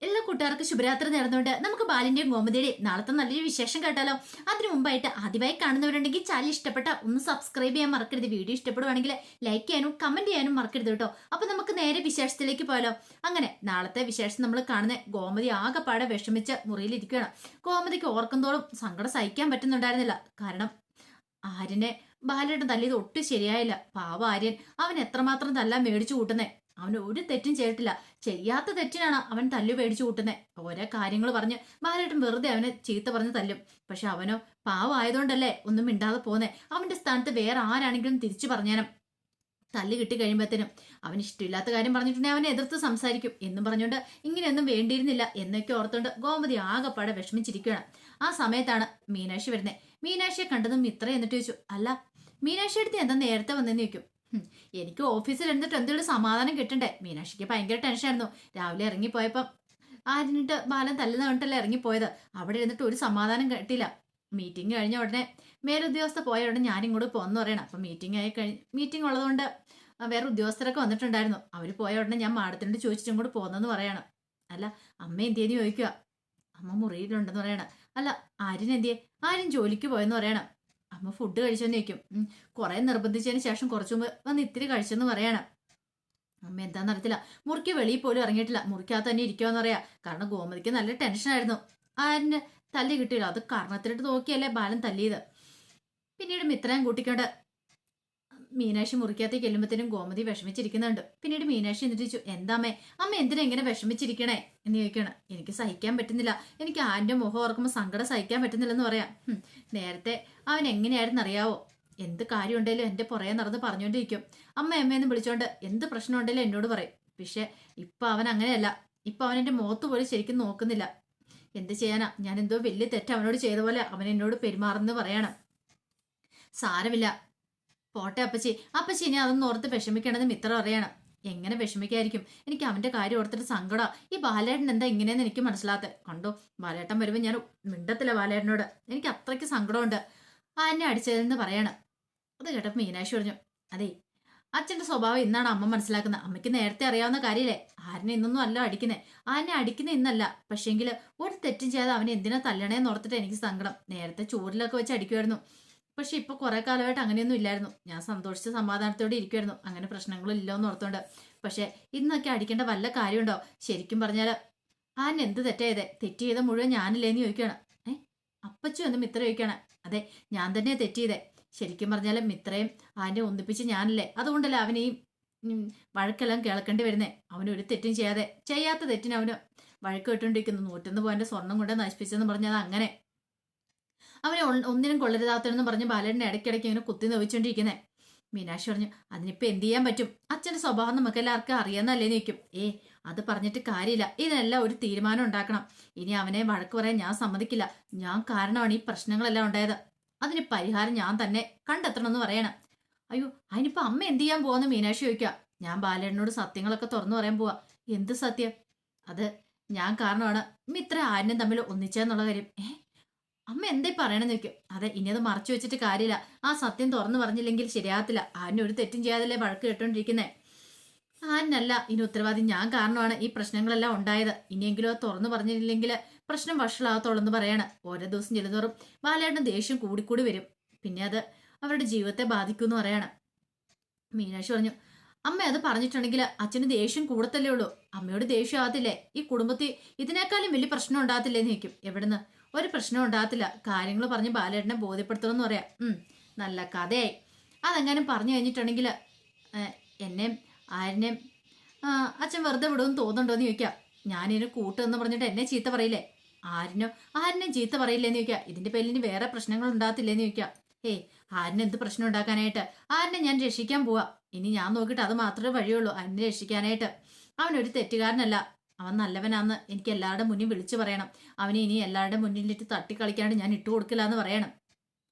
എല്ലാ കൂട്ടുകാർക്കും ശുഭരാത്രി നേർന്നുകൊണ്ട് നമുക്ക് ബാലിന്റെയും ഗോമതിയുടെയും നാളത്തെ നല്ലൊരു വിശേഷം കേട്ടാലോ. അതിനു മുമ്പായിട്ട് ആദ്യമായി കാണുന്നവരുണ്ടെങ്കിൽ ചാനൽ ഇഷ്ടപ്പെട്ട ഒന്ന് സബ്സ്ക്രൈബ് ചെയ്യാൻ മറക്കരുത്. വീഡിയോ ഇഷ്ടപ്പെടുവാണെങ്കിൽ ലൈക്ക് ചെയ്യാനും കമന്റ് ചെയ്യാനും മറക്കരുത് കേട്ടോ. അപ്പൊ നമുക്ക് നേരെ വിശേഷത്തിലേക്ക് പോയാലോ. അങ്ങനെ നാളത്തെ വിശേഷം നമ്മൾ കാണുന്ന ഗോമതി ആകെപ്പാടെ വിഷമിച്ച് മുറിയിലിരിക്കുകയാണ്. ഗോമതിക്ക് ഓർക്കുന്തോറും സങ്കടം സഹിക്കാൻ പറ്റുന്നുണ്ടായിരുന്നില്ല. കാരണം ആര്യനെ ബാലയുടെ തല്ലിയത് ഒട്ടും ശരിയായില്ല. പാവ ആര്യൻ, അവൻ എത്രമാത്രം തല്ലാൻ മേടിച്ചു കൂട്ടുന്നേ. അവന് ഒരു തെറ്റും ചെയ്തിട്ടില്ല. ചെയ്യാത്ത തെറ്റിനാണ് അവൻ തല്ലു പേടിച്ചു കൂട്ടുന്നത്. ഓരോ കാര്യങ്ങൾ പറഞ്ഞ് ബാലേട്ടൻ വെറുതെ അവനെ ചീത്ത പറഞ്ഞ് തല്ലും. പക്ഷെ അവനോ പാവമായതുകൊണ്ടല്ലേ ഒന്നും മിണ്ടാതെ പോന്നെ. അവന്റെ സ്ഥാനത്ത് വേറെ ആരാണെങ്കിലും തിരിച്ചു പറഞ്ഞാലും തല്ല് കിട്ടി കഴിയുമ്പോഴത്തേനും അവന് ഇഷ്ടമില്ലാത്ത കാര്യം പറഞ്ഞിട്ടുണ്ടെങ്കിൽ അവനെ എതിർത്ത് സംസാരിക്കും എന്നും പറഞ്ഞുകൊണ്ട് ഇങ്ങനെയൊന്നും വേണ്ടിയിരുന്നില്ല എന്നൊക്കെ ഓർത്തുകൊണ്ട് ഗോമതി ആകെപ്പാടെ വിഷമിച്ചിരിക്കുകയാണ്. ആ സമയത്താണ് മീനാക്ഷി വരുന്നത്. മീനാക്ഷിയെ കണ്ടതും മിത്ര എന്നിട്ട് ചോദിച്ചു, അല്ല മീനാക്ഷി അടുത്ത് എന്താ നേരത്തെ വന്നെന്ന് ചോദിക്കും. എനിക്ക് ഓഫീസിൽ ഇരുന്നിട്ട് എന്തെങ്കിലും സമാധാനം കിട്ടണ്ടേ. മീനാക്ഷിക്ക് ഭയങ്കര ടെൻഷനായിരുന്നു. രാവിലെ ഇറങ്ങിപ്പോയപ്പം ആരിനിട്ട് ബാലൻ തല്ലുന്ന കണ്ടല്ലേ ഇറങ്ങിപ്പോയത്. അവിടെ ഇരുന്നിട്ട് ഒരു സമാധാനം കിട്ടില്ല. മീറ്റിംഗ് കഴിഞ്ഞ ഉടനെ മേലുദ്യോഗസ്ഥ പോയ ഉടനെ ഞാനിങ്ങോട്ട് പോന്ന് പറയണം. അപ്പം മീറ്റിംഗ് ഉള്ളതുകൊണ്ട് വേറെ ഉദ്യോഗസ്ഥരൊക്കെ വന്നിട്ടുണ്ടായിരുന്നു. അവർ പോയ ഉടനെ ഞാൻ മാഡത്തിനോട് ചോദിച്ചിട്ട് ഇങ്ങോട്ട് പോന്നെന്ന് പറയണം. അല്ല അമ്മ എന്തിയെന്ന് ചോദിക്കുക. അമ്മ മുറിയിലുണ്ടെന്ന് പറയണം. അല്ല ആര്യൻ എന്തിയെ? ആര്യൻ ജോലിക്ക് പോയെന്ന് പറയണം. അമ്മ ഫുഡ് കഴിച്ചെന്ന് ചോദിക്കും. കുറെ നിർബന്ധിച്ചതിന് ശേഷം കുറച്ചു മുമ്പ് വന്ന് ഇത്തിരി കഴിച്ചെന്ന് പറയണം. അമ്മ എന്താന്ന് അറിയത്തില്ല. മുറിക്ക് വെളിയിൽ പോലും ഇറങ്ങിയിട്ടില്ല. മുറിക്കകത്ത് തന്നെ ഇരിക്കുമെന്ന് പറയാ. കാരണം ഗോമതിക്ക് നല്ല ടെൻഷനായിരുന്നു. ആരിന് തല്ലി കിട്ടിയില്ല. അത് കാരണത്തിലിട്ട് നോക്കിയല്ലേ ബാലൻ തല്ലിയത്. പിന്നീട് മിത്രയും കൂട്ടിക്കൊണ്ട് മീനാക്ഷി മുറിക്കകത്തേക്ക് ചെല്ലുമ്പത്തേനും ഗോമതി വിഷമിച്ചിരിക്കുന്നുണ്ട്. പിന്നീട് മീനാക്ഷി എന്നിട്ട് ചോദിച്ചു, എന്താമ്മേ അമ്മ എന്തിനാ ഇങ്ങനെ വിഷമിച്ചിരിക്കണേ എന്ന് ചോദിക്കണം. എനിക്ക് സഹിക്കാൻ പറ്റുന്നില്ല. എനിക്ക് ആന്റെ മുഖം ഓർക്കുമ്പോൾ സങ്കടം സഹിക്കാൻ പറ്റുന്നില്ലെന്ന് പറയാം. നേരത്തെ അവൻ എങ്ങനെയായിരുന്നു അറിയാവോ? എന്ത് കാര്യം ഉണ്ടെങ്കിലും എന്റെ പുറകെ നടന്ന് പറഞ്ഞുകൊണ്ടിരിക്കും. അമ്മ അമ്മയെന്ന് വിളിച്ചോണ്ട് എന്ത് പ്രശ്നം ഉണ്ടെങ്കിലും എന്നോട് പറയും. പക്ഷെ ഇപ്പൊ അവൻ അങ്ങനെയല്ല. ഇപ്പൊ അവൻ എന്റെ മുഖത്ത് പോലും ശരിക്കും നോക്കുന്നില്ല. എന്ത് ചെയ്യാനാ, ഞാൻ എന്തോ വലിയ തെറ്റ് അവനോട് ചെയ്ത പോലെ അവൻ എന്നോട് പെരുമാറുന്നു പറയണം. സാരമില്ല, പോട്ടെ അപ്പച്ചി. അപ്പച്ചി ഇനി അതൊന്നും ഓർത്ത് വിഷമിക്കണമെന്ന് മിത്രം അറിയണം. എങ്ങനെ വിഷമിക്കായിരിക്കും? എനിക്ക് അവന്റെ കാര്യം ഓർത്തിട്ട് സങ്കടം. ഈ ബാലേട്ടൻ എന്താ ഇങ്ങനെയെന്ന് എനിക്ക് മനസ്സിലാത്ത. കണ്ടോ, ബാലേട്ടൻ വരുമ്പോൾ ഞാൻ മിണ്ടത്തില്ല ബാലേട്ടനോട്. എനിക്ക് അത്രയ്ക്ക് സങ്കടമുണ്ട് ആ എന്നെ അടിച്ചതെന്ന് പറയണം. അത് കേട്ടപ്പോൾ മീനാക്ഷി പറഞ്ഞു, അതെ അച്ഛന്റെ സ്വഭാവം ഇന്നാണ് അമ്മ മനസ്സിലാക്കുന്നത്. അമ്മയ്ക്ക് നേരത്തെ അറിയാവുന്ന കാര്യമില്ലേ. ആരിനെ ഇന്നൊന്നും അല്ല അടിക്കുന്നത്. ആരിനെ അടിക്കുന്ന ഇന്നല്ല. പക്ഷേങ്കിൽ ഒരു തെറ്റും ചെയ്യാതെ അവനെ എന്തിനാ തല്ലണേന്ന് ഓർത്തിട്ട് എനിക്ക് സങ്കടം. നേരത്തെ ചൂരിലൊക്കെ വെച്ച് അടിക്കുമായിരുന്നു. പക്ഷെ ഇപ്പൊ കുറെ കാലമായിട്ട് അങ്ങനെയൊന്നും ഇല്ലായിരുന്നു. ഞാൻ സന്തോഷിച്ച് സമാധാനത്തോടെ ഇരിക്കുമായിരുന്നു. അങ്ങനെ പ്രശ്നങ്ങളും ഇല്ലോന്ന് ഓർത്തോണ്ട്. പക്ഷെ ഇന്നൊക്കെ അടിക്കേണ്ട വല്ല കാര്യമുണ്ടോ? ശരിക്കും പറഞ്ഞാൽ ആൻ എന്ത് തെറ്റായതേ? തെറ്റ് ചെയ്ത മുഴുവൻ ഞാനില്ലേന്ന് ചോദിക്കുകയാണ്. അപ്പച്ചു എന്ന് മിത്ര ചോദിക്കുകയാണ്. അതെ, ഞാൻ തന്നെ തെറ്റ് ചെയ്തേ. ശരിക്കും പറഞ്ഞാൽ മിത്രയും ആന്റെ ഒന്നിപ്പിച്ച് ഞാനല്ലേ. അതുകൊണ്ടല്ലേ അവന് ഈ വഴക്കെല്ലാം കേൾക്കേണ്ടി വരുന്നേ. അവന് ഒരു തെറ്റും ചെയ്യാത്ത തെറ്റിന് അവന് വഴക്ക് കേട്ടോണ്ടിരിക്കുന്നു. 101 പോയിന്റ് സ്വർണം കൊണ്ട് നശിപ്പിച്ചെന്ന് പറഞ്ഞത് അങ്ങനെ അവനെ ഒന്നിനും കൊള്ളരുതാത്തനെന്ന് പറഞ്ഞ് ബാലേട്ടനെ ഇടയ്ക്കിടയ്ക്ക് ഇങ്ങനെ കുത്തി നോവിച്ചോണ്ടിരിക്കുന്നേ. മീനാക്ഷി പറഞ്ഞു, അതിനിപ്പോ എന്ത് ചെയ്യാൻ പറ്റും? അച്ഛന്റെ സ്വഭാവം നമുക്ക് എല്ലാവർക്കും അറിയാന്നല്ലേ നിൽക്കും. അത് പറഞ്ഞിട്ട് കാര്യമില്ല. ഇതിനെല്ലാം ഒരു തീരുമാനം ഉണ്ടാക്കണം. ഇനി അവനെ വഴക്ക് പറയാൻ ഞാൻ സമ്മതിക്കില്ല. ഞാൻ കാരണമാണ് ഈ പ്രശ്നങ്ങളെല്ലാം ഉണ്ടായത്. അതിന് പരിഹാരം ഞാൻ തന്നെ കണ്ടെത്തണമെന്ന് പറയണം. അയ്യോ, അതിനിപ്പോ അമ്മ എന്ത് ചെയ്യാൻ പോവാന്ന് മീനാക്ഷി ചോദിക്കുക. ഞാൻ ബാലേട്ടനോട് സത്യങ്ങളൊക്കെ തുറന്നു പറയാൻ പോവാ. എന്ത് സത്യം? അത് ഞാൻ കാരണമാണ് മിത്ര ആര്യനും തമ്മിൽ ഒന്നിച്ചെന്നുള്ള കാര്യം. അമ്മ എന്തേ പറയണെന്ന് ചോദിക്കും. അതെ, ഇനി അത് മറച്ചു വെച്ചിട്ട് കാര്യമില്ല. ആ സത്യം തുറന്നു പറഞ്ഞില്ലെങ്കിൽ ശരിയാകത്തില്ല. ആരിന് ഒരു തെറ്റും ചെയ്യാതല്ലേ വഴക്ക് കേട്ടോണ്ടിരിക്കുന്നേ. ആരിനല്ല ഇനി ഉത്തരവാദി. ഞാൻ കാരണമാണ് ഈ പ്രശ്നങ്ങളെല്ലാം ഉണ്ടായത്. ഇനിയെങ്കിലും അത് തുറന്നു പറഞ്ഞില്ലെങ്കിൽ പ്രശ്നം വഷളാകത്തോളൂ എന്ന് പറയാണ്. ഓരോ ദിവസം ചെല്ലുന്നോറും ബാലേട്ടൻ ദേഷ്യം കൂടിക്കൂടി വരും. പിന്നെ അത് അവരുടെ ജീവിതത്തെ ബാധിക്കുമെന്ന് പറയാണ്. മീനാക്ഷി പറഞ്ഞു, അമ്മ അത് പറഞ്ഞിട്ടുണ്ടെങ്കിൽ അച്ഛന് ദേഷ്യം കൂടത്തല്ലേ ഉള്ളൂ. അമ്മയോട് ദേഷ്യം ആകത്തില്ലേ? ഈ കുടുംബത്തിൽ ഇതിനേക്കാളും വലിയ പ്രശ്നം ഉണ്ടാകത്തില്ലേന്ന് ചോദിക്കും. എവിടുന്ന്? ഒരു പ്രശ്നം ഉണ്ടാകത്തില്ല. കാര്യങ്ങൾ പറഞ്ഞ് ബാലേട്ടനെ ബോധ്യപ്പെടുത്തണമെന്ന് പറയാം. നല്ല കഥയായി. അതെങ്ങാനും പറഞ്ഞു കഴിഞ്ഞിട്ടുണ്ടെങ്കിൽ എന്നെയും ആരിനെയും അച്ഛൻ വെറുതെ വിടുമെന്ന് തോന്നുന്നുണ്ടോ എന്ന് ചോദിക്കാം. ഞാനിതിന് കൂട്ടെന്ന് പറഞ്ഞിട്ട് എന്നെ ചീത്ത പറയില്ലേ? ആരിനെയും ചീത്ത പറയില്ലേന്ന് ചോദിക്കാം. ഇതിന്റെ പേരിൽ വേറെ പ്രശ്നങ്ങൾ ഉണ്ടാകത്തില്ലേന്ന് ചോദിക്കാം. ആരിനെ എന്ത് പ്രശ്നം ഉണ്ടാക്കാനായിട്ട്? ആരിനെ ഞാൻ രക്ഷിക്കാൻ പോവാ. ഇനി ഞാൻ നോക്കിയിട്ട് അത് മാത്രമേ വഴിയുള്ളൂ ആരിനെ രക്ഷിക്കാനായിട്ട്. അവനൊരു തെറ്റുകാരനല്ല. അവൻ നല്ലവനാന്ന് എനിക്ക് എല്ലാവരുടെ മുന്നിൽ വിളിച്ചു പറയണം. അവനെ ഇനി എല്ലാവരുടെ മുന്നിലിട്ട് തട്ടിക്കളിക്കാണ്ട് ഞാൻ ഇട്ടു കൊടുക്കില്ല എന്ന് പറയണം.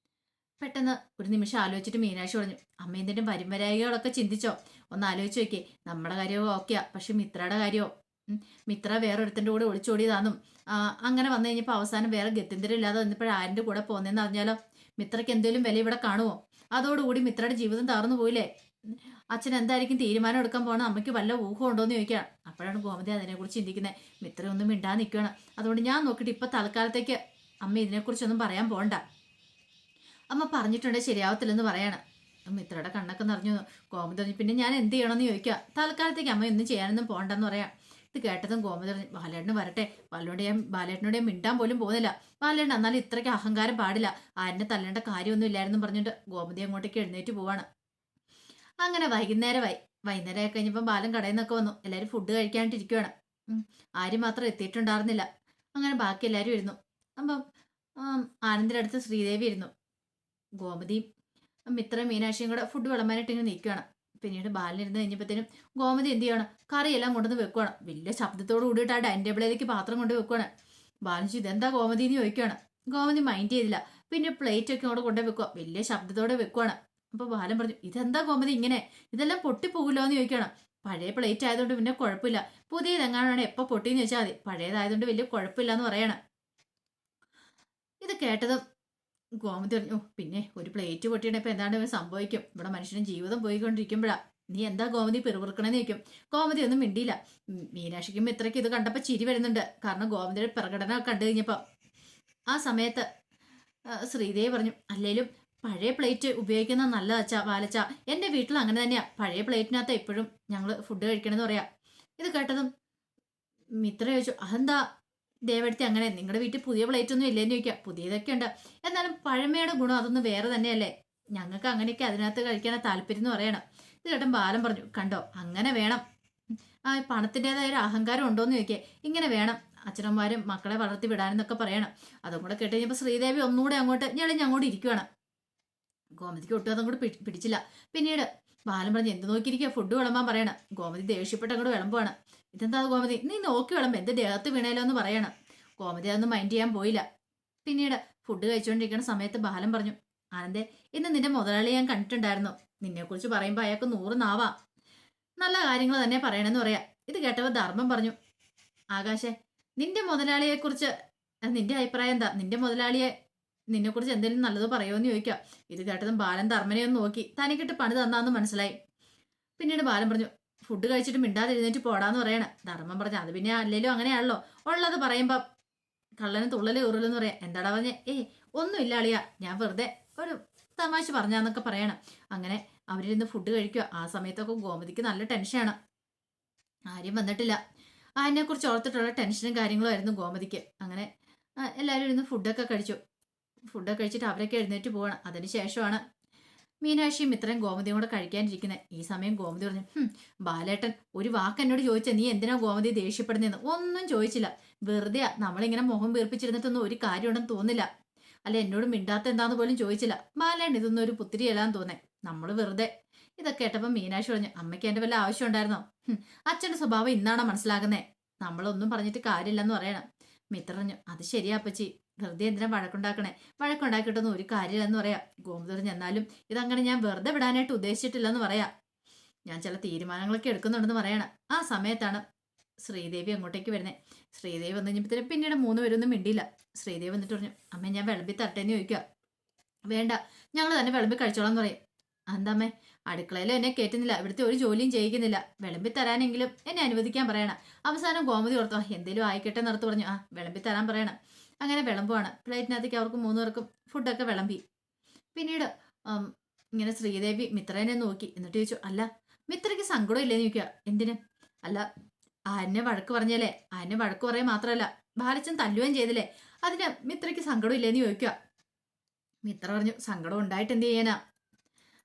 പെട്ടെന്ന് ഒരു നിമിഷം ആലോചിച്ചിട്ട് മീനാക്ഷി പറഞ്ഞു, അമ്മ എന്തിന്റെ വരും വരായികളൊക്കെ ചിന്തിച്ചോ? ഒന്ന് ആലോചിച്ച് നോക്കിയേ. നമ്മുടെ കാര്യമോ ഓക്കെയാ, പക്ഷെ മിത്രയുടെ കാര്യമോ? മിത്ര വേറൊരുത്തൻ്റെ കൂടെ ഒളിച്ചോടിയതാന്നും അങ്ങനെ വന്നു കഴിഞ്ഞപ്പോൾ അവസാനം വേറെ ഗത്യന്തരം ഇല്ലാതെ വന്നപ്പോഴും ആരിന്റെ കൂടെ പോന്നേന്ന് അറിഞ്ഞാലോ? മിത്രയ്ക്ക് എന്തെങ്കിലും വില ഇവിടെ കാണുമോ? അതോടുകൂടി മിത്രയുടെ ജീവിതം തകർന്നു പോയില്ലേ? അച്ഛൻ എന്തായിരിക്കും തീരുമാനം എടുക്കാൻ പോകണം അമ്മയ്ക്ക് വല്ല ഊഹം ഉണ്ടോയെന്ന് ചോദിക്കുകയാണ്. അപ്പോഴാണ് ഗോമതി അതിനെക്കുറിച്ച് ചിന്തിക്കുന്നത്. മിത്ര ഒന്നും മിണ്ടാൻ നിൽക്കുകയാണ്. അതുകൊണ്ട് ഞാൻ നോക്കിയിട്ട് ഇപ്പം തൽക്കാലത്തേക്ക് അമ്മ ഇതിനെക്കുറിച്ചൊന്നും പറയാൻ പോകണ്ട, അമ്മ പറഞ്ഞിട്ടുണ്ടെങ്കിൽ ശരിയാവത്തില്ലെന്ന് പറയാണ്. മിത്രയുടെ കണ്ണൊക്കെ നിറഞ്ഞു. ഗോമതി പറഞ്ഞു പിന്നെ ഞാൻ എന്ത് ചെയ്യണമെന്ന് ചോദിക്കുക. തൽക്കാലത്തേക്ക് അമ്മ ഒന്നും ചെയ്യാനൊന്നും പോകണ്ടെന്ന് പറയാം. ഇത് കേട്ടതും ഗോമതി പറഞ്ഞു ബാലേട്ടന് വരട്ടെ, ബാലേട്ടനോട് മിണ്ടാൻ പോലും പോകുന്നില്ല. ബാലേട്ടൻ എന്നാലും ഇത്രയ്ക്ക് അഹങ്കാരം പാടില്ല, ആരിനെ തല്ലേണ്ട കാര്യമൊന്നും ഇല്ലായിരുന്നു പറഞ്ഞിട്ട് ഗോമതി അങ്ങോട്ടേക്ക് എഴുന്നേറ്റ് പോവാണ്. അങ്ങനെ വൈകുന്നേരമായി കഴിഞ്ഞപ്പോൾ ബാലൻ കടയിൽ നിന്നൊക്കെ വന്നു. എല്ലാവരും ഫുഡ് കഴിക്കാണ്ടിരിക്കുകയാണ്. ആരും മാത്രം എത്തിയിട്ടുണ്ടായിരുന്നില്ല. അങ്ങനെ ബാക്കി എല്ലാവരും ഇരുന്നു. അപ്പം ആനന്ദിൻ്റെ അടുത്ത് ശ്രീദേവി ഇരുന്നു. ഗോമതിയും മിത്ര മീനാക്ഷിയും കൂടെ ഫുഡ് വിളമ്പാനായിട്ട് ഇങ്ങനെ നിൽക്കുകയാണ്. പിന്നീട് ബാലനിരുന്ന് കഴിഞ്ഞപ്പോഴത്തേനും ഗോമതി എന്ത് ചെയ്യണം, കറിയെല്ലാം കൊണ്ടുവന്ന് വെക്കുകയാണ്. വലിയ ശബ്ദത്തോട് കൂടിയിട്ട് ആ ഡൈനിങ് ടേബിളിലേക്ക് പാത്രം കൊണ്ട് വെക്കുകയാണ്. ബാലൻ ഇതെന്താ ഗോമതി എന്ന് ചോദിക്കുകയാണ്. ഗോമതി മൈൻഡ് ചെയ്തില്ല. പിന്നെ പ്ലേറ്റ് ഒക്കെ അവിടെ കൊണ്ടു വെക്കുക, വലിയ ശബ്ദത്തോടെ വെക്കുകയാണ്. അപ്പൊ ബാലൻ പറഞ്ഞു ഇതെന്താ ഗോമതി ഇങ്ങനെ, ഇതെല്ലാം പൊട്ടിപ്പോകില്ലോ എന്ന് ചോദിക്കുകയാണ്. പഴയ പ്ലേറ്റ് ആയതുകൊണ്ട് പിന്നെ കുഴപ്പമില്ല, പുതിയതെങ്ങാനാണ് എപ്പോൾ പൊട്ടിയെന്ന് ചോദിച്ചാൽ മതി, പഴയതായതുകൊണ്ട് വലിയ കുഴപ്പമില്ല എന്ന് പറയണം. ഇത് കേട്ടതും ഗോമതി പറഞ്ഞു പിന്നെ ഒരു പ്ലേറ്റ് പൊട്ടിയുടെ ഇപ്പൊ എന്താണ്ട് സംഭവിക്കും, ഇവിടെ മനുഷ്യനും ജീവിതം പോയിക്കൊണ്ടിരിക്കുമ്പോഴാ നീ എന്താ ഗോമതി പിറുപിറുക്കണെന്ന് ചോദിക്കും. ഗോമതി ഒന്നും മിണ്ടിയില്ല. മീനാക്ഷിക്കും ഇത്രയ്ക്ക് ഇത് കണ്ടപ്പോൾ ചിരി വരുന്നുണ്ട്, കാരണം ഗോമതിയുടെ പ്രകടനം കണ്ടു കഴിഞ്ഞപ്പോൾ. ആ സമയത്ത് ശ്രീദേവി പറഞ്ഞു അല്ലേലും പഴയ പ്ലേറ്റ് ഉപയോഗിക്കുന്നത് നല്ലതാ ബാലച്ച, എൻ്റെ വീട്ടിൽ അങ്ങനെ തന്നെയാ, പഴയ പ്ലേറ്റിനകത്ത് എപ്പോഴും ഞങ്ങൾ ഫുഡ് കഴിക്കണമെന്ന് പറയാം. ഇത് കേട്ടതും മിത്ര ചോദിച്ചു അതെന്താ ദേവടുത്തി അങ്ങനെ, നിങ്ങളുടെ വീട്ടിൽ പുതിയ പ്ലേറ്റ് ഒന്നും ഇല്ലേന്ന് ചോദിക്കാം. പുതിയതൊക്കെ ഉണ്ട്, എന്നാലും പഴമയുടെ ഗുണം അതൊന്നും വേറെ തന്നെയല്ലേ, ഞങ്ങൾക്ക് അങ്ങനെയൊക്കെ അതിനകത്ത് കഴിക്കാൻ താല്പര്യം എന്ന് പറയണം. ഇത് കേട്ടൻ ബാലൻ പറഞ്ഞു കണ്ടോ അങ്ങനെ വേണം, ആ പണത്തിൻ്റെതായ ഒരു അഹങ്കാരം ഉണ്ടോയെന്ന് ചോദിക്കേ, ഇങ്ങനെ വേണം അച്ഛനമ്മമാരും മക്കളെ വളർത്തി വിടാനെന്നൊക്കെ പറയണം. അതും കൂടെ കേട്ട് കഴിഞ്ഞപ്പോൾ ശ്രീദേവി ഒന്നുകൂടെ അങ്ങോട്ട് ഞെളിഞ്ഞങ്ങോട്ട് ഇരിക്കുവാണ്. ഗോമതിക്ക് ഒട്ടും അതും കൂടെ പിടിച്ചില്ല. പിന്നീട് ബാലൻ പറഞ്ഞ് എന്ത് നോക്കിയിരിക്കുക ഫുഡ് വിളമ്പാൻ പറയണം. ഗോമതി ദേഷ്യപ്പെട്ട് അങ്ങോട്ട് വിളമ്പുവാണ്. ഇതെന്താ ഗോമതി നീ നോക്കി വിളമ്പ്, എന്ത് ദേഹത്ത് വീണേലോ എന്ന് പറയണം. ഗോമതി അതൊന്നും മൈൻഡ് ചെയ്യാൻ പോയില്ല. പിന്നീട് ഫുഡ് കഴിച്ചുകൊണ്ടിരിക്കുന്ന സമയത്ത് ബാലൻ പറഞ്ഞു ആനന്ദേ ഇന്ന് നിന്റെ മുതലാളി ഞാൻ കണ്ടിട്ടുണ്ടായിരുന്നു, നിന്നെക്കുറിച്ച് പറയുമ്പോൾ അയാൾക്ക് 100 നാവാ, നല്ല കാര്യങ്ങൾ തന്നെ പറയണമെന്ന് പറയാം. ഇത് കേട്ടപ്പോൾ ധർമ്മം പറഞ്ഞു ആകാശേ നിന്റെ മുതലാളിയെക്കുറിച്ച് നിന്റെ അഭിപ്രായം എന്താ, നിന്റെ മുതലാളിയെ നിന്നെക്കുറിച്ച് എന്തെങ്കിലും നല്ലത് പറയുമോയെന്ന് ചോദിക്കാം. ഇത് കേട്ടതും ബാലൻ ധർമ്മനെ ഒന്ന് നോക്കി, തനിക്കിട്ട് പണി തന്നാന്ന് മനസ്സിലായി. പിന്നീട് ബാലൻ പറഞ്ഞു ഫുഡ് കഴിച്ചിട്ട് മിണ്ടാതെ എഴുന്നേറ്റ് പോടാന്ന് പറയണം. ധർമ്മം പറഞ്ഞു അത് പിന്നെ അല്ലെങ്കിലും അങ്ങനെയാണല്ലോ, ഉള്ളത് പറയുമ്പോൾ കള്ളന് തുള്ളല് ഉരുളെന്ന് പറയാം. എന്താടാ പറഞ്ഞേ ഒന്നുമില്ല അളിയാ, ഞാൻ വെറുതെ ഒരു തമാശ പറഞ്ഞാന്നൊക്കെ പറയണം. അങ്ങനെ അവരിരുന്ന് ഫുഡ് കഴിക്കുക. ആ സമയത്തൊക്കെ ഗോമതിക്ക് നല്ല ടെൻഷനാണ്, ആരും വന്നിട്ടില്ല. അതിനെക്കുറിച്ച് ഓർത്തിട്ടുള്ള ടെൻഷനും കാര്യങ്ങളും ആയിരുന്നു ഗോമതിക്ക്. അങ്ങനെ എല്ലാവരും ഇരുന്ന് ഫുഡൊക്കെ കഴിച്ചു. ഫുഡൊക്കെ കഴിച്ചിട്ട് അവരൊക്കെ എഴുന്നേറ്റ് പോവാണ്. അതിനുശേഷമാണ് മീനാക്ഷിയും ഇത്രയും ഗോമതിയും കൂടെ കഴിക്കാനിരിക്കുന്നത്. ഈ സമയം ഗോമതി പറഞ്ഞു ബാലേട്ടൻ ഒരു വാക്ക് എന്നോട് ചോദിച്ചാൽ നീ എന്തിനാ ഗോമതി ദേഷ്യപ്പെടുന്നതെന്ന്. ഒന്നും ചോദിച്ചില്ല, വെറുതെ നമ്മളിങ്ങനെ മുഖം വീർപ്പിച്ചിരുന്നിട്ടൊന്നും ഒരു കാര്യമുണ്ടെന്ന് തോന്നില്ല, അല്ല എന്നോട് മിണ്ടാത്ത എന്താന്ന് പോലും ചോദിച്ചില്ല. ബാലേട്ടൻ ഇതൊന്നും ഒരു പുത്തിരിയല്ലാന്ന് തോന്നേ, നമ്മൾ വെറുതെ. ഇതൊക്കെ കേട്ടപ്പോൾ മീനാക്ഷി പറഞ്ഞു അമ്മയ്ക്ക് എൻ്റെ വല്ല ആവശ്യം ഉണ്ടായിരുന്നോ, അച്ഛൻ്റെ സ്വഭാവം ഇന്നാണോ മനസ്സിലാകുന്നേ, നമ്മളൊന്നും പറഞ്ഞിട്ട് കാര്യമില്ലെന്ന് പറയണം. മിത്ര പറഞ്ഞു അത് ശരിയാ അപ്പച്ചി, വെറുതെ എന്തിനാ വഴക്കുണ്ടാക്കിയിട്ടൊന്നും ഒരു കാര്യമില്ലെന്ന് പറയാം. ഗോമതി പറഞ്ഞു എന്നാലും ഇതങ്ങനെ ഞാൻ വെറുതെ വിടാനായിട്ട് ഉദ്ദേശിച്ചിട്ടില്ലെന്ന് പറയാം, ഞാൻ ചില തീരുമാനങ്ങളൊക്കെ എടുക്കുന്നുണ്ടെന്ന് പറയണം. ആ സമയത്താണ് ശ്രീദേവി അങ്ങോട്ടേക്ക് വരുന്നത്. ശ്രീദേവി വന്നു കഴിഞ്ഞപ്പോഴത്തേനും പിന്നീട് 3 പേരൊന്നും മിണ്ടിയില്ല. ശ്രീദേവി വന്നിട്ട് പറഞ്ഞു അമ്മ ഞാൻ വിളമ്പി തരട്ടേന്ന് ചോദിക്കുക. വേണ്ട ഞങ്ങൾ തന്നെ വിളമ്പി കഴിച്ചോളാം എന്ന് പറയും. എന്താമ്മേ അടുക്കളയിലും എന്നെ കയറ്റുന്നില്ല, ഇവിടുത്തെ ഒരു ജോലിയും ചെയ്യിക്കുന്നില്ല, വിളമ്പി തരാനെങ്കിലും എന്നെ അനുവദിക്കാൻ പറയണം. അവസാനം ഗോമതി ഓർത്തോ എന്തേലും ആയിക്കട്ടെ നിർത്ത് പറഞ്ഞു വിളമ്പി തരാൻ പറയണം. അങ്ങനെ വിളമ്പുവാണ്. പ്ലേറ്റിനകത്തേക്ക് അവർക്ക് 3 പേർക്കും ഫുഡൊക്കെ വിളമ്പി. പിന്നീട് ഇങ്ങനെ ശ്രീദേവി മിത്രേനെ നോക്കി എന്നിട്ട് ചോദിച്ചു അല്ല മിത്രയ്ക്ക് സങ്കടം ഇല്ലേന്ന് ചോദിക്കുക. എന്തിന്, അല്ല ആനെ വഴക്ക് പറഞ്ഞല്ലേ, ആനെ വഴക്ക് പറയാൻ മാത്രമല്ല ബാലച്ചൻ തല്ലുകയും ചെയ്തില്ലേ, അതിന് മിത്രയ്ക്ക് സങ്കടം ഇല്ലേന്ന് ചോദിക്കുക. മിത്ര പറഞ്ഞു സങ്കടം ഉണ്ടായിട്ട് എന്ത് ചെയ്യാനാ,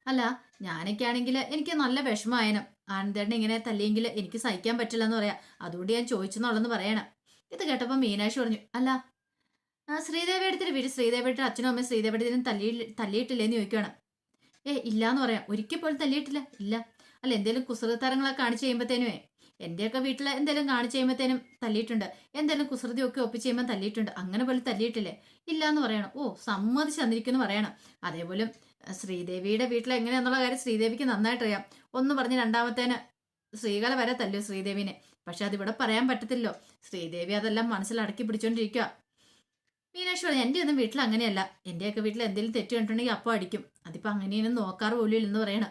അല്ല ഞാനൊക്കെ ആണെങ്കിൽ എനിക്ക് നല്ല വിഷമമായനം, ആനന്ദേട്ടനെ ഇങ്ങനെ തല്ലിയെങ്കിൽ എനിക്ക് സഹിക്കാൻ പറ്റില്ല എന്ന് പറയാം, അതുകൊണ്ട് ഞാൻ ചോദിച്ചെന്നുള്ളെന്ന് പറയണം. ഇത് കേട്ടപ്പോൾ മീനാക്ഷി പറഞ്ഞു അല്ല ശ്രീദേവി എടുത്തിട്ട് വീട് ശ്രീദേവിയുടെ അച്ഛനും അമ്മയും ശ്രീദേവിയുടെ തല്ലിയിട്ടില്ലേന്ന് ചോദിക്കുകയാണ്. ഇല്ലാന്ന് പറയാം, ഒരിക്കൽ പോലും തല്ലിയിട്ടില്ല. ഇല്ല, അല്ല എന്തെങ്കിലും കുസൃതരങ്ങളൊക്കെ കാണിച്ചു കഴിയുമ്പോഴത്തേനുമേ എൻ്റെയൊക്കെ വീട്ടിൽ എന്തെങ്കിലും കാണിച്ചു കഴിയുമ്പോഴത്തേനും തല്ലിയിട്ടുണ്ട്, എന്തെങ്കിലും കുസൃതിയൊക്കെ ഒപ്പിച്ച് കഴിയുമ്പോൾ തല്ലിയിട്ടുണ്ട്, അങ്ങനെ പോലും തല്ലിയിട്ടില്ലേ. ഇല്ലാന്ന് പറയണം. സമ്മതിച്ച് തന്നിരിക്കുന്നു പറയണം. അതേപോലെ ശ്രീദേവിയുടെ വീട്ടിൽ എങ്ങനെയാന്നുള്ള കാര്യം ശ്രീദേവിക്ക് നന്നായിട്ടറിയാം. ഒന്ന് പറഞ്ഞ് രണ്ടാമത്തേന് ശ്രീകല വരെ തല്ലു ശ്രീദേവിനെ, പക്ഷെ അതിവിടെ പറയാൻ പറ്റത്തില്ലോ. ശ്രീദേവി അതെല്ലാം മനസ്സിൽ അടക്കി പിടിച്ചോണ്ടിരിക്കുക. മീനാക്ഷി പറഞ്ഞു എൻ്റെ ഒന്നും വീട്ടിൽ അങ്ങനെയല്ല, എൻ്റെയൊക്കെ വീട്ടിൽ എന്തെങ്കിലും തെറ്റ് കണ്ടിട്ടുണ്ടെങ്കിൽ അപ്പോൾ അടിക്കും, അതിപ്പോൾ അങ്ങനെയൊന്നും നോക്കാറ് പോലും ഇല്ലെന്ന് പറയണം.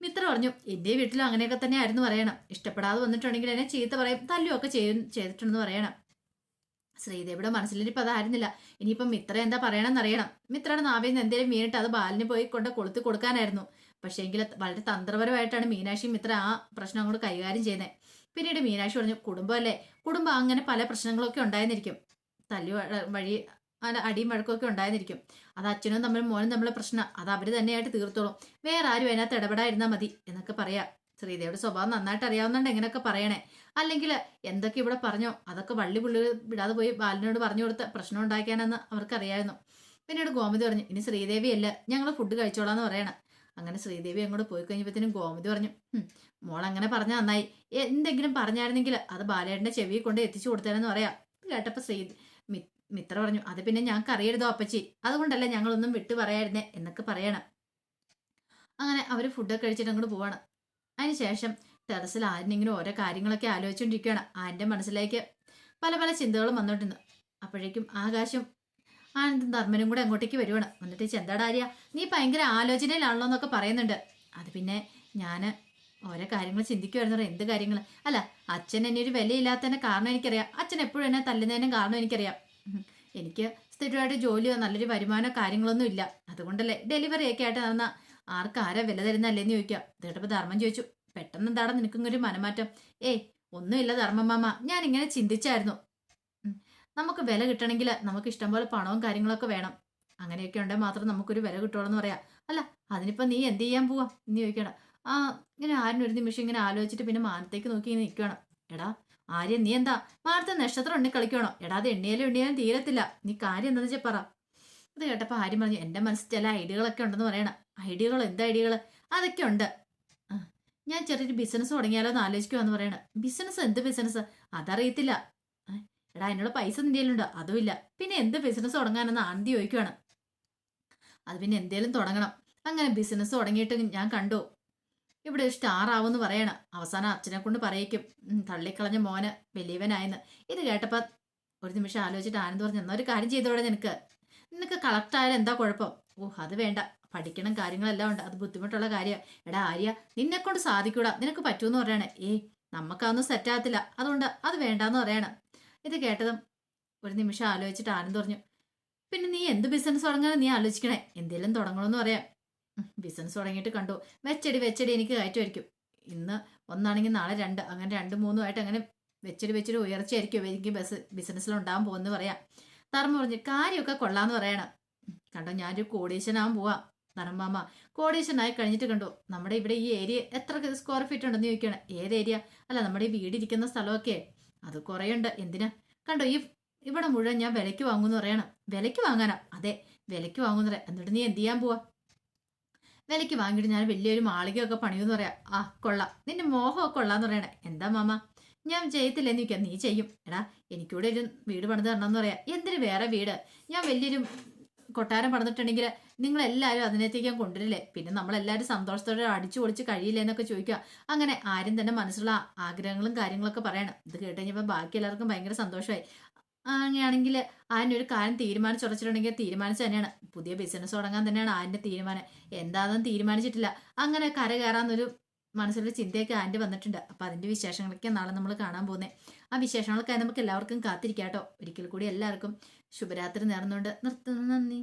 മിത്ര പറഞ്ഞു എന്റെ വീട്ടിലും അങ്ങനെയൊക്കെ തന്നെ ആയിരുന്നു പറയണം. ഇഷ്ടപ്പെടാതെ വന്നിട്ടുണ്ടെങ്കിൽ എന്നെ ചീത്ത പറയും, തല്ലുമൊക്കെ ചെയ്തിട്ടുണ്ടെന്ന് പറയണം. ശ്രീദേവിയുടെ മനസ്സിലിരിപ്പ് അതായിരുന്നില്ല. ഇനിയിപ്പം മിത്ര എന്താ പറയണമെന്നറിയണം. മിത്രയുടെ നാവിൽ നിന്ന് എന്തെങ്കിലും വീണിട്ട് അത് ബാലിന് പോയി കൊണ്ട് കൊളുത്തി കൊടുക്കാനായിരുന്നു. പക്ഷേ എങ്കിൽ വളരെ തന്ത്രപരമായിട്ടാണ് മീനാക്ഷി മിത്ര ആ പ്രശ്നം അങ്ങോട്ട് കൈകാര്യം ചെയ്യുന്നത്. പിന്നീട് മീനാക്ഷി പറഞ്ഞു കുടുംബമല്ലേ, കുടുംബം അങ്ങനെ പല പ്രശ്നങ്ങളൊക്കെ ഉണ്ടായിരുന്നിരിക്കും. തല്ലു വഴി അടിയും വഴക്കൊക്കെ ഉണ്ടായിരുന്നിരിക്കും. അത് അച്ഛനും തമ്മിലും മോനും തമ്മിലുള്ള പ്രശ്നം അത് അവർ തന്നെയായിട്ട് തീർത്തോളും. വേറെ ആരും അതിനകത്ത് ഇടപെടാതിരുന്നാൽ മതി എന്നൊക്കെ പറയാം. ശ്രീദേവിയുടെ സ്വഭാവം നന്നായിട്ട് അറിയാവുന്നതുകൊണ്ട് എങ്ങനെയൊക്കെ പറയണേ. അല്ലെങ്കിൽ എന്തൊക്കെ ഇവിടെ പറഞ്ഞോ അതൊക്കെ വള്ളി പുള്ളി വിടാതെ പോയി ബാലിനോട് പറഞ്ഞു കൊടുത്ത് പ്രശ്നം ഉണ്ടാക്കിയാണെന്ന് അവർക്കറിയായിരുന്നു. പിന്നീട് ഗോമതി പറഞ്ഞു ഇനി ശ്രീദേവി അല്ല, ഞങ്ങൾ ഫുഡ് കഴിച്ചോളാന്ന് പറയണം. അങ്ങനെ ശ്രീദേവി അങ്ങോട്ട് പോയി കഴിഞ്ഞപ്പോഴത്തേനും ഗോമതി പറഞ്ഞു മോൾ അങ്ങനെ പറഞ്ഞ നന്നായി, എന്തെങ്കിലും പറഞ്ഞായിരുന്നെങ്കിൽ അത് ബാലേട്ടന്റെ ചെവി കൊണ്ട് എത്തിച്ചു കൊടുത്തേനെന്ന് പറയാം. കേട്ടപ്പോ മിത്ര പറഞ്ഞു അത് പിന്നെ ഞങ്ങൾക്ക് അറിയരുതോ അപ്പച്ചി, അതുകൊണ്ടല്ല ഞങ്ങളൊന്നും വിട്ടു പറയായിരുന്നേ എന്നൊക്കെ പറയണം. അങ്ങനെ അവര് ഫുഡൊക്കെ കഴിച്ചിട്ട് അങ്ങോട്ട് പോവാണ്. അതിനുശേഷം ടെറസിൽ ആരിനെങ്കിലും ഓരോ കാര്യങ്ങളൊക്കെ ആലോചിച്ചുകൊണ്ടിരിക്കുകയാണ്. ആൻ്റെ മനസ്സിലേക്ക് പല പല ചിന്തകളും വന്നോണ്ടിരുന്നു. അപ്പോഴേക്കും ആകാശം ആനന്ദും ധർമ്മനും കൂടെ അങ്ങോട്ടേക്ക് വരുവാണ്. എന്നിട്ട് ചെന്താടാ ആര്യ നീ ഭയങ്കര ആലോചനയിലാണല്ലോ എന്നൊക്കെ പറയുന്നുണ്ട്. അത് പിന്നെ ഞാൻ ഓരോ കാര്യങ്ങൾ ചിന്തിക്കുമായിരുന്നു. എന്ത് കാര്യങ്ങൾ അല്ല, അച്ഛൻ എന്നെ ഒരു വിലയില്ലാത്തതിന്റെ കാരണം എനിക്കറിയാം. അച്ഛൻ എപ്പോഴും എന്നെ തല്ലുന്നതിനും കാരണം എനിക്കറിയാം. എനിക്ക് സ്ഥിരമായിട്ട് ജോലിയോ നല്ലൊരു വരുമാനമോ കാര്യങ്ങളൊന്നും ഇല്ല. അതുകൊണ്ടല്ലേ ഡെലിവറി ഒക്കെ ആയിട്ട് നടന്ന ആർക്കാരാ വില തരുന്നല്ലേന്ന് ചോദിക്കാം. കേട്ടപ്പോൾ ധർമ്മം ചോദിച്ചു പെട്ടെന്ന് എന്താണ് നിനക്കിങ്ങൊരു മനമാറ്റം? ഏയ് ഒന്നുമില്ല ധർമ്മ മാമ, ഞാൻ ഇങ്ങനെ ചിന്തിച്ചായിരുന്നു. നമുക്ക് വില കിട്ടണമെങ്കിൽ നമുക്ക് ഇഷ്ടംപോലെ പണവും കാര്യങ്ങളൊക്കെ വേണം. അങ്ങനെയൊക്കെ ഉണ്ടെങ്കിൽ മാത്രം നമുക്കൊരു വില കിട്ടുള്ളൂ എന്ന് പറയാം. അല്ല അതിനിപ്പോൾ നീ എന്ത് ചെയ്യാൻ പോവാ എന്ന് ചോദിക്കണം. ആ ഇങ്ങനെ ആരും ഒരു നിമിഷം ഇങ്ങനെ ആലോചിച്ചിട്ട് പിന്നെ മാനത്തേക്ക് നോക്കി ഇങ്ങനെ നിൽക്കണം. എടാ ആര്യം നീ എന്താ മാനത്തെ നക്ഷത്രം എണ്ണി കളിക്കണോ? എടാ അത് എണ്ണിയാലും തീരത്തില്ല. നീ കാര്യം എന്താണെന്ന് വെച്ചാൽ പറ. അത് കേട്ടപ്പോൾ ആര്യം പറഞ്ഞു എൻ്റെ മനസ്സിൽ ചില ഐഡിയകളൊക്കെ ഉണ്ടെന്ന് പറയണം. ഐഡിയകൾ എന്താ ഐഡിയകൾ? അതൊക്കെ ഉണ്ട്. ഞാൻ ചെറിയൊരു ബിസിനസ് തുടങ്ങിയാലോ എന്ന് ആലോചിക്കുവാന്ന് പറയണം. ബിസിനസ് എന്ത് ബിസിനസ്? അതറിയത്തില്ല. എടാ അതിനുള്ള പൈസ നിന്റെ കയ്യിലുണ്ടോ? അതുമില്ല. പിന്നെ എന്ത് ബിസിനസ് തുടങ്ങാനെന്ന് ആന്തി ചോദിക്കുവാണ്. അത് പിന്നെ എന്തേലും തുടങ്ങണം. അങ്ങനെ ബിസിനസ് തുടങ്ങിയിട്ട് ഞാൻ കണ്ടു ഇവിടെ സ്റ്റാർ ആവുമെന്ന് പറയണം. അവസാനം അച്ഛനെ കൊണ്ട് പറയിക്കും തള്ളിക്കളഞ്ഞ മോന് വലിയവനായെന്ന്. ഇത് കേട്ടപ്പോൾ ഒരു നിമിഷം ആലോചിച്ചിട്ട് ആനന്ദ് പറഞ്ഞു എന്നാ ഒരു കാര്യം ചെയ്തോടെ, നിനക്ക് കളക്ട് ആയാലും എന്താ കുഴപ്പം? അത് വേണ്ട, പഠിക്കണം കാര്യങ്ങളെല്ലാം ഉണ്ട്, അത് ബുദ്ധിമുട്ടുള്ള കാര്യമാണ്. എടാ ആര്യ നിന്നെ കൊണ്ട് സാധിക്കൂടാ, നിനക്ക് പറ്റൂന്ന് പറയണേ. നമുക്കതൊന്നും സെറ്റാകത്തില്ല, അതുകൊണ്ട് അത് വേണ്ടാന്ന് പറയണം. ഇത് കേട്ടതും ഒരു നിമിഷം ആലോചിച്ചിട്ട് ആനന്ദ് പറഞ്ഞു പിന്നെ നീ എന്ത് ബിസിനസ് തുടങ്ങാനും നീ ആലോചിക്കണേ. എന്തേലും തുടങ്ങണമെന്ന് പറയാം. ബിസിനസ് തുടങ്ങിയിട്ട് കണ്ടു വെച്ചടി എനിക്ക് കയറ്റുമായിരിക്കും. ഇന്ന് ഒന്നാണെങ്കിൽ നാളെ രണ്ട്, അങ്ങനെ 2, 3 ആയിട്ട് അങ്ങനെ വെച്ചടി ഉയർച്ചയായിരിക്കും എനിക്ക് ബിസിനസ്സിലുണ്ടാകാൻ പോകുമെന്ന് പറയാം. ധർമ്മ പറഞ്ഞു കാര്യമൊക്കെ കൊള്ളാന്ന് പറയണം. കണ്ടോ ഞാനൊരു കോടീശ്വരനാകാൻ പോവാ ധർമ്മമാമ. കോടീശ്വരനായി കഴിഞ്ഞിട്ട് കണ്ടു നമ്മുടെ ഇവിടെ ഈ ഏരിയ എത്ര സ്ക്വയർ ഫീറ്റ് ഉണ്ടെന്ന് ചോദിക്കണം. ഏത് ഏരിയ? അല്ല നമ്മുടെ ഈ വീടിരിക്കുന്ന സ്ഥലമൊക്കെ അത് കുറേയുണ്ട്. എന്തിനാ? കണ്ടോ ഇവിടെ മുഴുവൻ ഞാൻ വിലയ്ക്ക് വാങ്ങുമെന്ന് പറയണം. വിലയ്ക്ക് വാങ്ങാനാ? അതെ വിലയ്ക്ക് വാങ്ങുന്ന പറയാം. എന്നിട്ട് നീ എന്ത് ചെയ്യാൻ പോവാ? വിലയ്ക്ക് വാങ്ങിയിട്ട് ഞാൻ വലിയൊരു മാളികയൊക്കെ പണിയെന്ന് പറയാം. കൊള്ളാം, നിന്റെ മോഹമൊക്കെ കൊള്ളാന്ന് പറയണേ. എന്താ മാമ ഞാൻ ചെയ്യത്തില്ലെന്ന് ചോദിക്കാം. നീ ചെയ്യും. എടാ എനിക്കൂടെ ഒരു വീട് പണിത് തരണമെന്ന് പറയാം. എന്തിന് വേറെ വീട്? ഞാൻ വലിയൊരു കൊട്ടാരം പണിതിട്ടുണ്ടെങ്കിൽ നിങ്ങളെല്ലാവരും അതിനകത്തേക്ക് ഞാൻ കൊണ്ടുവരില്ലേ? പിന്നെ നമ്മളെല്ലാവരും സന്തോഷത്തോടെ അടിച്ചു പൊളിച്ച് കഴിയില്ലേ എന്നൊക്കെ ചോദിക്കുക. അങ്ങനെ ആരും തന്നെ മനസ്സിലുള്ള ആഗ്രഹങ്ങളും കാര്യങ്ങളൊക്കെ പറയണം. ഇത് കേട്ട് കഴിഞ്ഞപ്പോൾ ബാക്കി എല്ലാവർക്കും ഭയങ്കര സന്തോഷമായി. അങ്ങനെയാണെങ്കിൽ ആനൊരു കാര്യം തീരുമാനിച്ചുറച്ചിട്ടുണ്ടെങ്കിൽ തീരുമാനിച്ചു തന്നെയാണ്. പുതിയ ബിസിനസ് തുടങ്ങാൻ തന്നെയാണ് ആൻ്റെ തീരുമാനം. എന്താണെന്ന് തീരുമാനിച്ചിട്ടില്ല. അങ്ങനെ കര കയറാന്നൊരു മനസ്സിലൊരു ചിന്തയൊക്കെ ആൻ്റെ വന്നിട്ടുണ്ട്. അപ്പം അതിൻ്റെ വിശേഷങ്ങളൊക്കെ നാളെ നമ്മൾ കാണാൻ പോകുന്നത്. ആ വിശേഷങ്ങളൊക്കെ നമുക്ക് എല്ലാവർക്കും കാത്തിരിക്കാം കേട്ടോ. ഒരിക്കൽ കൂടി എല്ലാവർക്കും ശുഭരാത്രി നേർന്നുകൊണ്ട് നിർത്തുന്നു. നന്ദി.